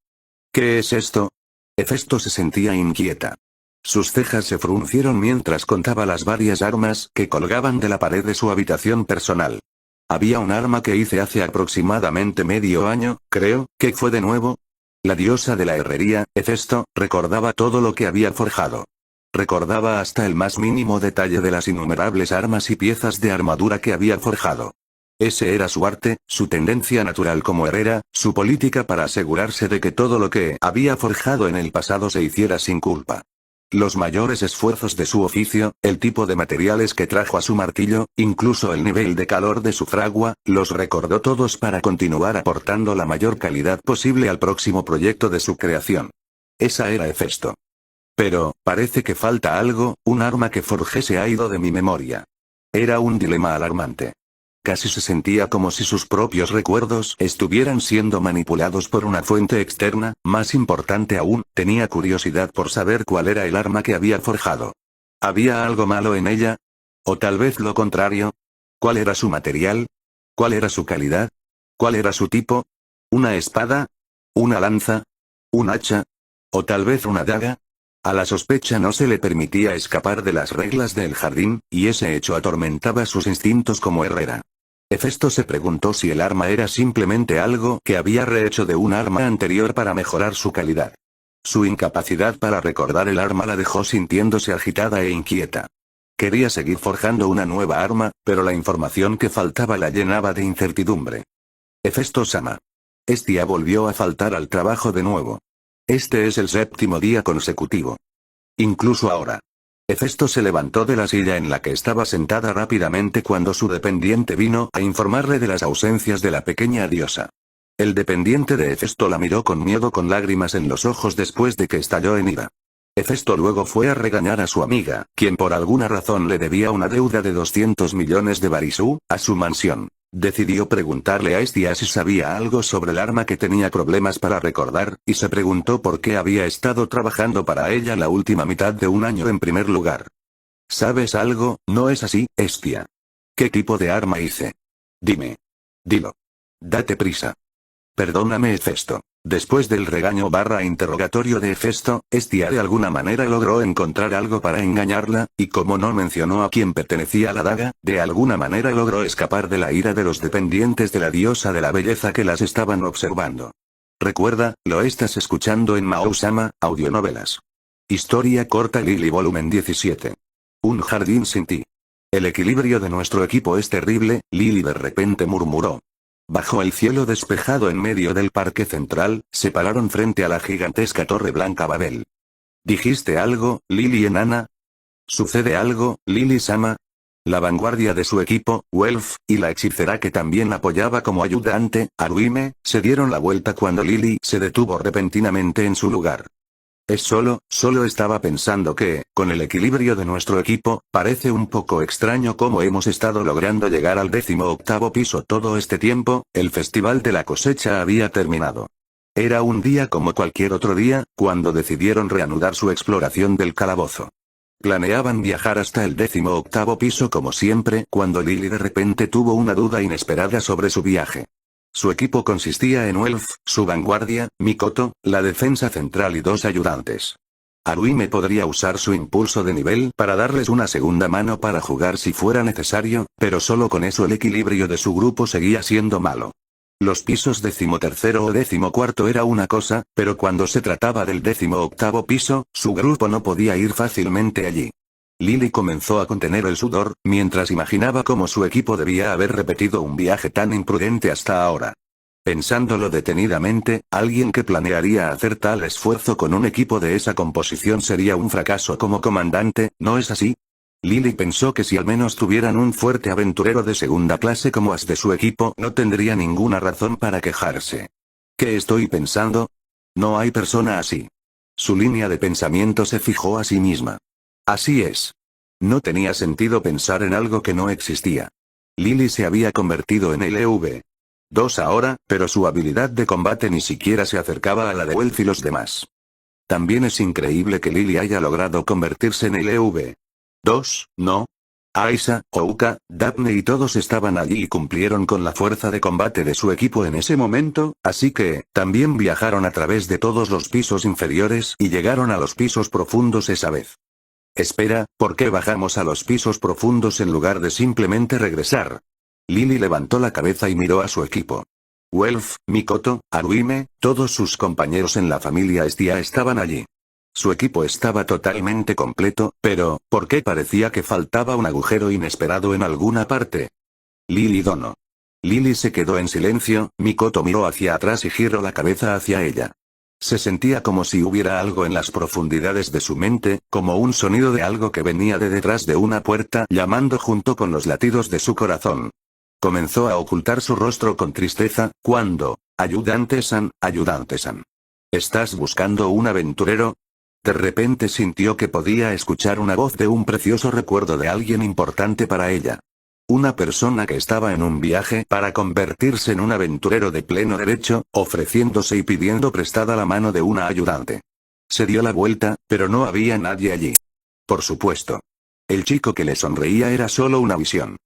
¿Qué es esto? Hefesto se sentía inquieta. Sus cejas se fruncieron mientras contaba las varias armas que colgaban de la pared de su habitación personal. Había un arma que hice hace aproximadamente medio año, creo, que fue de nuevo. La diosa de la herrería, Hefesto, recordaba todo lo que había forjado. Recordaba hasta el más mínimo detalle de las innumerables armas y piezas de armadura que había forjado. Ese era su arte, su tendencia natural como herrera, su política para asegurarse de que todo lo que había forjado en el pasado se hiciera sin culpa. Los mayores esfuerzos de su oficio, el tipo de materiales que trajo a su martillo, incluso el nivel de calor de su fragua, los recordó todos para continuar aportando la mayor calidad posible al próximo proyecto de su creación. Esa era Hefesto. Pero, parece que falta algo, un arma que forjé se ha ido de mi memoria. Era un dilema alarmante. Casi se sentía como si sus propios recuerdos estuvieran siendo manipulados por una fuente externa, más importante aún, tenía curiosidad por saber cuál era el arma que había forjado. ¿Había algo malo en ella? ¿O tal vez lo contrario? ¿Cuál era su material? ¿Cuál era su calidad? ¿Cuál era su tipo? ¿Una espada? ¿Una lanza? ¿Un hacha? ¿O tal vez una daga? A la sospecha no se le permitía escapar de las reglas del jardín, y ese hecho atormentaba sus instintos como herrera. Hefesto se preguntó si el arma era simplemente algo que había rehecho de un arma anterior para mejorar su calidad. Su incapacidad para recordar el arma la dejó sintiéndose agitada e inquieta. Quería seguir forjando una nueva arma, pero la información que faltaba la llenaba de incertidumbre. Hefesto-sama. Estia volvió a faltar al trabajo de nuevo. Este es el 7º día consecutivo. Incluso ahora. Hefesto se levantó de la silla en la que estaba sentada rápidamente cuando su dependiente vino a informarle de las ausencias de la pequeña diosa. El dependiente de Hefesto la miró con miedo con lágrimas en los ojos después de que estalló en ira. Hefesto luego fue a regañar a su amiga, quien por alguna razón le debía una deuda de 200 millones de barisú, a su mansión. Decidió preguntarle a Estia si sabía algo sobre el arma que tenía problemas para recordar, y se preguntó por qué había estado trabajando para ella la última mitad de un año en primer lugar. ¿Sabes algo, no es así, Estia? ¿Qué tipo de arma hice? Dime. Dilo. Date prisa. Perdóname, Hefesto. Después del regaño/interrogatorio de Hefesto, Estia de alguna manera logró encontrar algo para engañarla, y como no mencionó a quién pertenecía la daga, de alguna manera logró escapar de la ira de los dependientes de la diosa de la belleza que las estaban observando. Recuerda, lo estás escuchando en Mao-sama, audionovelas. Historia corta Lily volumen 17. Un jardín sin ti. El equilibrio de nuestro equipo es terrible, Lily de repente murmuró. Bajo el cielo despejado en medio del parque central, se pararon frente a la gigantesca torre blanca Babel. ¿Dijiste algo, Lily enana? ¿Sucede algo, Lily-sama? La vanguardia de su equipo, Welf, y la hechicera que también apoyaba como ayudante, Aruime, se dieron la vuelta cuando Lily se detuvo repentinamente en su lugar. Solo estaba pensando que, con el equilibrio de nuestro equipo, parece un poco extraño cómo hemos estado logrando llegar al 18º piso todo este tiempo, el festival de la cosecha había terminado. Era un día como cualquier otro día, cuando decidieron reanudar su exploración del calabozo. Planeaban viajar hasta el 18º piso como siempre, cuando Lily de repente tuvo una duda inesperada sobre su viaje. Su equipo consistía en Welf, su vanguardia, Mikoto, la defensa central y 2 ayudantes. Haruhime podría usar su impulso de nivel para darles una segunda mano para jugar si fuera necesario, pero solo con eso el equilibrio de su grupo seguía siendo malo. Los pisos 13º o 14º era una cosa, pero cuando se trataba del 18º piso, su grupo no podía ir fácilmente allí. Lily comenzó a contener el sudor, mientras imaginaba cómo su equipo debía haber repetido un viaje tan imprudente hasta ahora. Pensándolo detenidamente, alguien que planearía hacer tal esfuerzo con un equipo de esa composición sería un fracaso como comandante, ¿no es así? Lily pensó que si al menos tuvieran un fuerte aventurero de segunda clase como as de su equipo, no tendría ninguna razón para quejarse. ¿Qué estoy pensando? No hay persona así. Su línea de pensamiento se fijó a sí misma. Así es. No tenía sentido pensar en algo que no existía. Lily se había convertido en LV2 ahora, pero su habilidad de combate ni siquiera se acercaba a la de Welf y los demás. También es increíble que Lily haya logrado convertirse en LV2, ¿no? Aisa, Ouka, Daphne y todos estaban allí y cumplieron con la fuerza de combate de su equipo en ese momento, así que, también viajaron a través de todos los pisos inferiores y llegaron a los pisos profundos esa vez. Espera, ¿por qué bajamos a los pisos profundos en lugar de simplemente regresar? Lily levantó la cabeza y miró a su equipo. Welf, Mikoto, Haruhime, todos sus compañeros en la familia Estia estaban allí. Su equipo estaba totalmente completo, pero, ¿por qué parecía que faltaba un agujero inesperado en alguna parte? Lily Dono. Lily se quedó en silencio, Mikoto miró hacia atrás y giró la cabeza hacia ella. Se sentía como si hubiera algo en las profundidades de su mente, como un sonido de algo que venía de detrás de una puerta llamando junto con los latidos de su corazón. Comenzó a ocultar su rostro con tristeza, cuando, ayudante-san. ¿Estás buscando un aventurero? De repente sintió que podía escuchar una voz de un precioso recuerdo de alguien importante para ella. Una persona que estaba en un viaje para convertirse en un aventurero de pleno derecho, ofreciéndose y pidiendo prestada la mano de una ayudante. Se dio la vuelta, pero no había nadie allí. Por supuesto. El chico que le sonreía era solo una visión.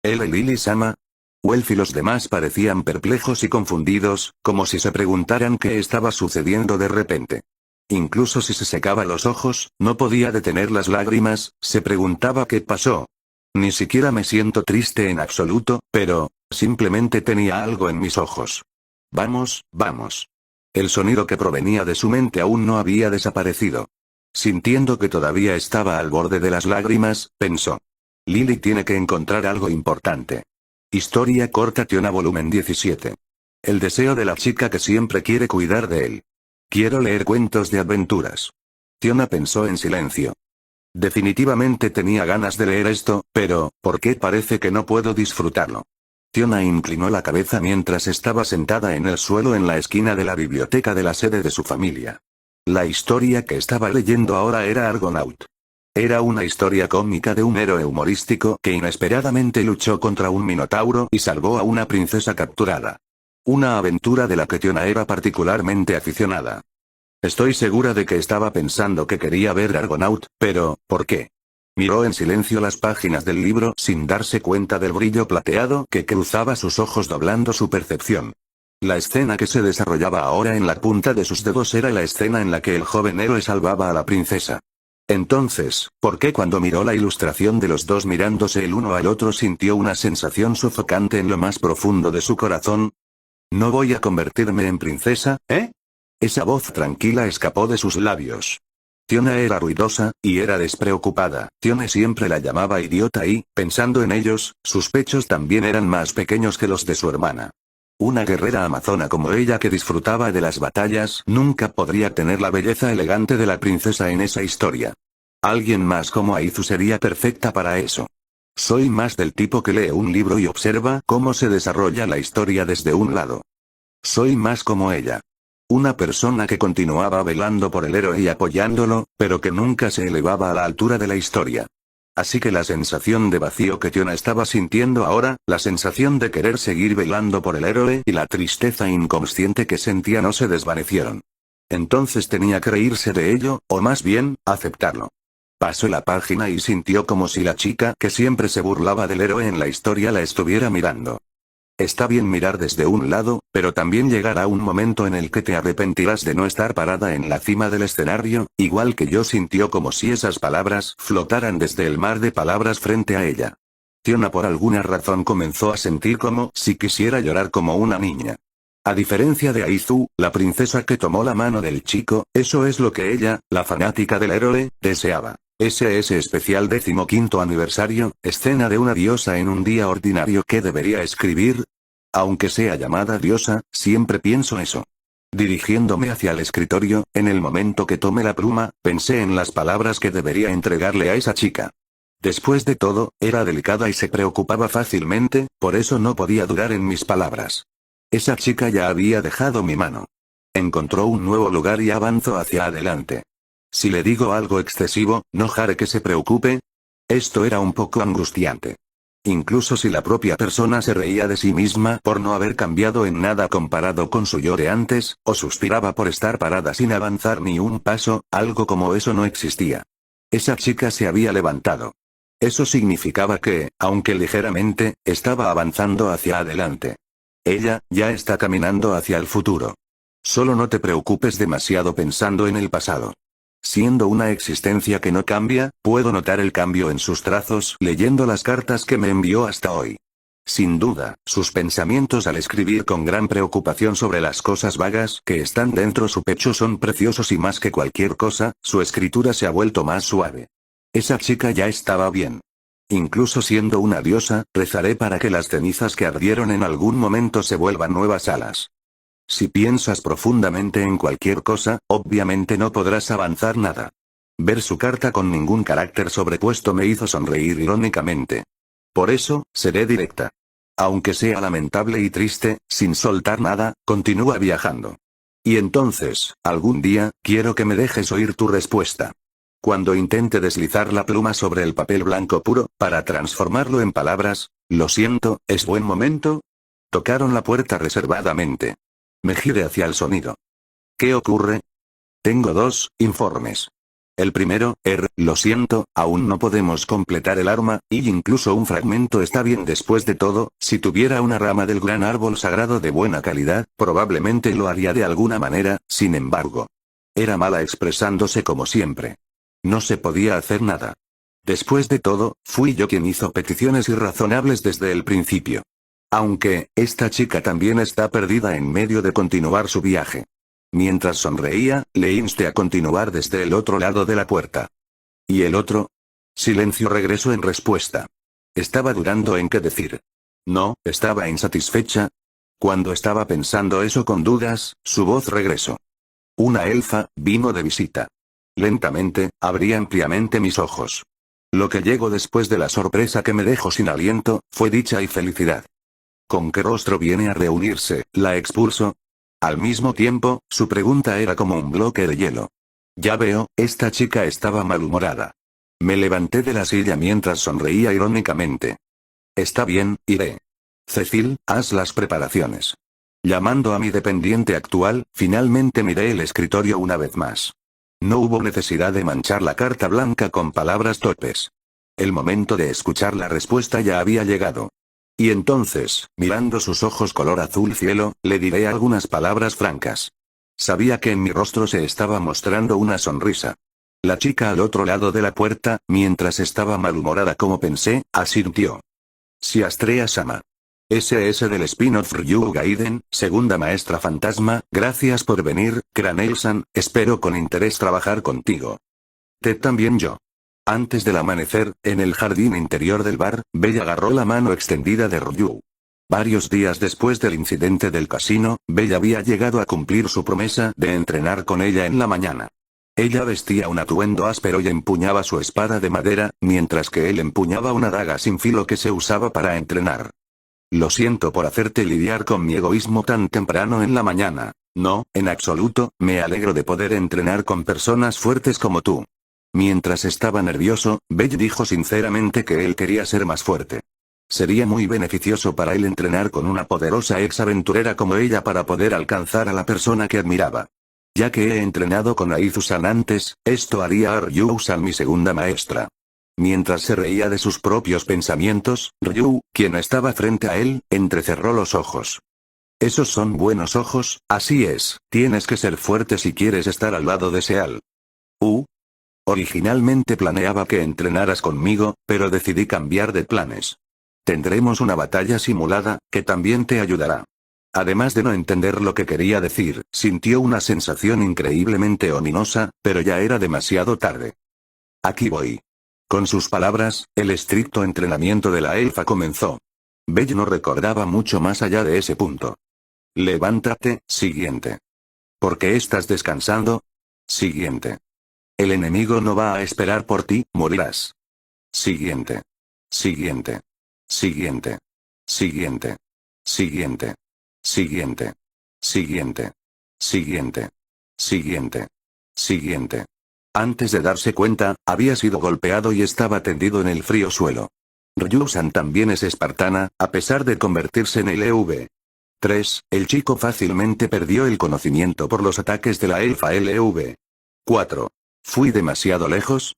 ¿Él y Lily-sama? Welf y los demás parecían perplejos y confundidos, como si se preguntaran qué estaba sucediendo de repente. Incluso si se secaba los ojos, no podía detener las lágrimas, se preguntaba qué pasó. Ni siquiera me siento triste en absoluto, pero, simplemente tenía algo en mis ojos. Vamos, vamos. El sonido que provenía de su mente aún no había desaparecido. Sintiendo que todavía estaba al borde de las lágrimas, pensó. Lily tiene que encontrar algo importante. Historia corta Tiona volumen 17. El deseo de la chica que siempre quiere cuidar de él. Quiero leer cuentos de aventuras. Tiona pensó en silencio. Definitivamente tenía ganas de leer esto, pero, ¿por qué parece que no puedo disfrutarlo? Tiona inclinó la cabeza mientras estaba sentada en el suelo en la esquina de la biblioteca de la sede de su familia. La historia que estaba leyendo ahora era Argonaut. Era una historia cómica de un héroe humorístico que inesperadamente luchó contra un minotauro y salvó a una princesa capturada. Una aventura de la que Tiona era particularmente aficionada. Estoy segura de que estaba pensando que quería ver Argonaut, pero, ¿por qué? Miró en silencio las páginas del libro sin darse cuenta del brillo plateado que cruzaba sus ojos doblando su percepción. La escena que se desarrollaba ahora en la punta de sus dedos era la escena en la que el joven héroe salvaba a la princesa. Entonces, ¿por qué cuando miró la ilustración de los dos mirándose el uno al otro sintió una sensación sofocante en lo más profundo de su corazón? ¿No voy a convertirme en princesa, eh? Esa voz tranquila escapó de sus labios. Tiona era ruidosa, y era despreocupada. Tione siempre la llamaba idiota y, pensando en ellos, sus pechos también eran más pequeños que los de su hermana. Una guerrera amazona como ella que disfrutaba de las batallas nunca podría tener la belleza elegante de la princesa en esa historia. Alguien más como Aizu sería perfecta para eso. Soy más del tipo que lee un libro y observa cómo se desarrolla la historia desde un lado. Soy más como ella. Una persona que continuaba velando por el héroe y apoyándolo, pero que nunca se elevaba a la altura de la historia. Así que la sensación de vacío que Tiona estaba sintiendo ahora, la sensación de querer seguir velando por el héroe y la tristeza inconsciente que sentía no se desvanecieron. Entonces tenía que reírse de ello, o más bien, aceptarlo. Pasó la página y sintió como si la chica que siempre se burlaba del héroe en la historia la estuviera mirando. Está bien mirar desde un lado, pero también llegará un momento en el que te arrepentirás de no estar parada en la cima del escenario, igual que yo sintió como si esas palabras flotaran desde el mar de palabras frente a ella. Fiona por alguna razón comenzó a sentir como si quisiera llorar como una niña. A diferencia de Aizu, la princesa que tomó la mano del chico, eso es lo que ella, la fanática del héroe, deseaba. SS especial 15º aniversario, escena de una diosa en un día ordinario que debería escribir. Aunque sea llamada diosa, siempre pienso eso. Dirigiéndome hacia el escritorio, en el momento que tomé la pluma, pensé en las palabras que debería entregarle a esa chica. Después de todo, era delicada y se preocupaba fácilmente, por eso no podía durar en mis palabras. Esa chica ya había dejado mi mano. Encontró un nuevo lugar y avanzó hacia adelante. Si le digo algo excesivo, ¿no haré que se preocupe? Esto era un poco angustiante. Incluso si la propia persona se reía de sí misma por no haber cambiado en nada comparado con su yo de antes, o suspiraba por estar parada sin avanzar ni un paso, algo como eso no existía. Esa chica se había levantado. Eso significaba que, aunque ligeramente, estaba avanzando hacia adelante. Ella, ya está caminando hacia el futuro. Solo no te preocupes demasiado pensando en el pasado. Siendo una existencia que no cambia, puedo notar el cambio en sus trazos leyendo las cartas que me envió hasta hoy. Sin duda, sus pensamientos al escribir con gran preocupación sobre las cosas vagas que están dentro su pecho son preciosos y más que cualquier cosa, su escritura se ha vuelto más suave. Esa chica ya estaba bien. Incluso siendo una diosa, rezaré para que las cenizas que ardieron en algún momento se vuelvan nuevas alas. Si piensas profundamente en cualquier cosa, obviamente no podrás avanzar nada. Ver su carta con ningún carácter sobrepuesto me hizo sonreír irónicamente. Por eso, seré directa. Aunque sea lamentable y triste, sin soltar nada, continúa viajando. Y entonces, algún día, quiero que me dejes oír tu respuesta. Cuando intente deslizar la pluma sobre el papel blanco puro, para transformarlo en palabras, lo siento, ¿es buen momento? Tocaron la puerta reservadamente. Me giré hacia el sonido. ¿Qué ocurre? Tengo 2 informes. El primero, lo siento, aún no podemos completar el arma, y incluso un fragmento está bien después de todo, si tuviera una rama del gran árbol sagrado de buena calidad, probablemente lo haría de alguna manera, sin embargo. Era mala expresándose como siempre. No se podía hacer nada. Después de todo, fui yo quien hizo peticiones irrazonables desde el principio. Aunque, esta chica también está perdida en medio de continuar su viaje. Mientras sonreía, le insté a continuar desde el otro lado de la puerta. ¿Y el otro? Silencio regresó en respuesta. Estaba dudando en qué decir. No, estaba insatisfecha. Cuando estaba pensando eso con dudas, su voz regresó. Una elfa vino de visita. Lentamente, abrí ampliamente mis ojos. Lo que llegó después de la sorpresa que me dejó sin aliento, fue dicha y felicidad. ¿Con qué rostro viene a reunirse? ¿La expulso? Al mismo tiempo, su pregunta era como un bloque de hielo. Ya veo, esta chica estaba malhumorada. Me levanté de la silla mientras sonreía irónicamente. Está bien, iré. Cecil, haz las preparaciones. Llamando a mi dependiente actual, finalmente miré el escritorio una vez más. No hubo necesidad de manchar la carta blanca con palabras torpes. El momento de escuchar la respuesta ya había llegado. Y entonces, mirando sus ojos color azul cielo, le diré algunas palabras francas. Sabía que en mi rostro se estaba mostrando una sonrisa. La chica al otro lado de la puerta, mientras estaba malhumorada como pensé, asintió. Si Astrea-sama. SS del spin-off Ryu Gaiden, segunda maestra fantasma, gracias por venir, Cranel-san, espero con interés trabajar contigo. También yo. Antes del amanecer, en el jardín interior del bar, Bella agarró la mano extendida de Ryu. Varios días después del incidente del casino, Bella había llegado a cumplir su promesa de entrenar con ella en la mañana. Ella vestía un atuendo áspero y empuñaba su espada de madera, mientras que él empuñaba una daga sin filo que se usaba para entrenar. Lo siento por hacerte lidiar con mi egoísmo tan temprano en la mañana. No, en absoluto, me alegro de poder entrenar con personas fuertes como tú. Mientras estaba nervioso, Bell dijo sinceramente que él quería ser más fuerte. Sería muy beneficioso para él entrenar con una poderosa ex aventurera como ella para poder alcanzar a la persona que admiraba. Ya que he entrenado con Aizu-san antes, esto haría a Ryu-san mi segunda maestra. Mientras se reía de sus propios pensamientos, Ryu, quien estaba frente a él, entrecerró los ojos. Esos son buenos ojos, así es, tienes que ser fuerte si quieres estar al lado de Seal. Originalmente planeaba que entrenaras conmigo, pero decidí cambiar de planes. Tendremos una batalla simulada, que también te ayudará. Además de no entender lo que quería decir, sintió una sensación increíblemente ominosa, pero ya era demasiado tarde. Aquí voy. Con sus palabras, el estricto entrenamiento de la elfa comenzó. Belle no recordaba mucho más allá de ese punto. Levántate, siguiente. ¿Por qué estás descansando? Siguiente. El enemigo no va a esperar por ti, morirás. Siguiente. Siguiente. Siguiente. Siguiente. Siguiente. Siguiente. Siguiente. Siguiente. Siguiente. Siguiente. Antes de darse cuenta, había sido golpeado y estaba tendido en el frío suelo. Ryu-san también es espartana, a pesar de convertirse en el LV3, el chico fácilmente perdió el conocimiento por los ataques de la elfa LV4. Fui demasiado lejos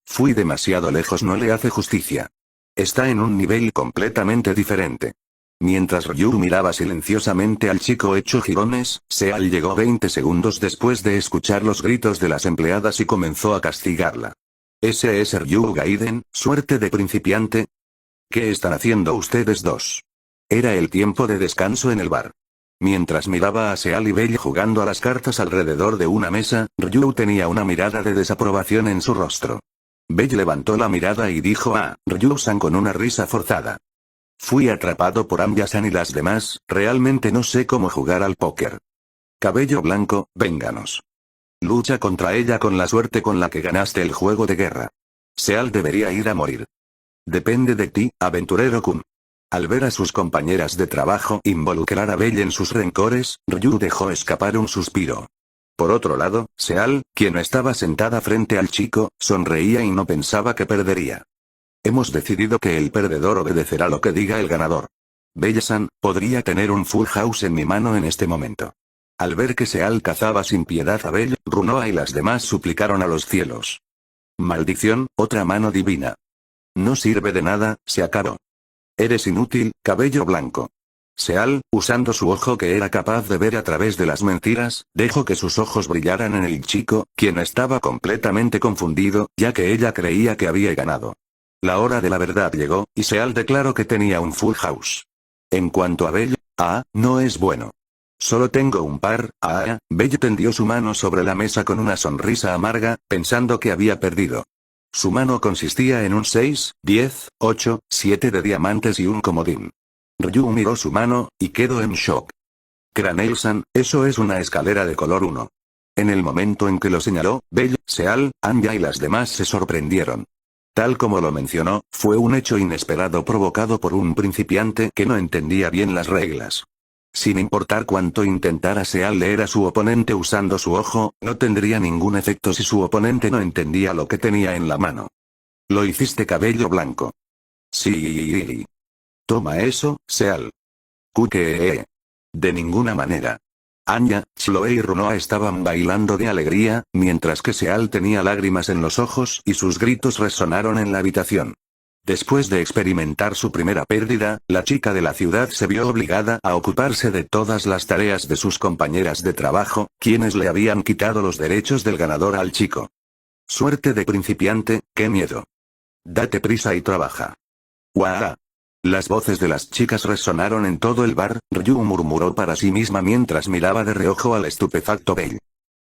no le hace justicia. Está en un nivel completamente diferente. Mientras Ryu miraba silenciosamente al chico hecho jirones, Seal llegó 20 segundos después de escuchar los gritos de las empleadas y comenzó a castigarla. ¿Ese es Ryu Gaiden, suerte de principiante? ¿Qué están haciendo ustedes dos? Era el tiempo de descanso en el bar. Mientras miraba a Seal y Belle jugando a las cartas alrededor de una mesa, Ryu tenía una mirada de desaprobación en su rostro. Belle levantó la mirada y dijo a Ryu-san con una risa forzada. Fui atrapado por Anya-san y las demás, realmente no sé cómo jugar al póker. Cabello blanco, vénganos. Lucha contra ella con la suerte con la que ganaste el juego de guerra. Seal debería ir a morir. Depende de ti, aventurero-kun. Al ver a sus compañeras de trabajo involucrar a Belle en sus rencores, Ryu dejó escapar un suspiro. Por otro lado, Seal, quien estaba sentada frente al chico, sonreía y no pensaba que perdería. Hemos decidido que el perdedor obedecerá lo que diga el ganador. Belle-san, podría tener un full house en mi mano en este momento. Al ver que Seal cazaba sin piedad a Belle, Runoa y las demás suplicaron a los cielos. Maldición, otra mano divina. No sirve de nada, se acabó. Eres inútil, cabello blanco. Seal, usando su ojo que era capaz de ver a través de las mentiras, dejó que sus ojos brillaran en el chico, quien estaba completamente confundido, ya que ella creía que había ganado. La hora de la verdad llegó, y Seal declaró que tenía un full house. En cuanto a Belle, no es bueno. Solo tengo un par, Belle tendió su mano sobre la mesa con una sonrisa amarga, pensando que había perdido. Su mano consistía en un 6, 10, 8, 7 de diamantes y un comodín. Ryu miró su mano, y quedó en shock. Cranel-san, eso es una escalera de color 1. En el momento en que lo señaló, Belle, Seal, Anya y las demás se sorprendieron. Tal como lo mencionó, fue un hecho inesperado provocado por un principiante que no entendía bien las reglas. Sin importar cuánto intentara Seal leer a su oponente usando su ojo, no tendría ningún efecto si su oponente no entendía lo que tenía en la mano. Lo hiciste cabello blanco. Sí. Toma eso, Seal. ¿Qué? De ninguna manera. Anya, Chloe y Runoa estaban bailando de alegría, mientras que Seal tenía lágrimas en los ojos y sus gritos resonaron en la habitación. Después de experimentar su primera pérdida, la chica de la ciudad se vio obligada a ocuparse de todas las tareas de sus compañeras de trabajo, quienes le habían quitado los derechos del ganador al chico. Suerte de principiante, qué miedo. Date prisa y trabaja. ¡Guau! Las voces de las chicas resonaron en todo el bar, Ryu murmuró para sí misma mientras miraba de reojo al estupefacto Belle.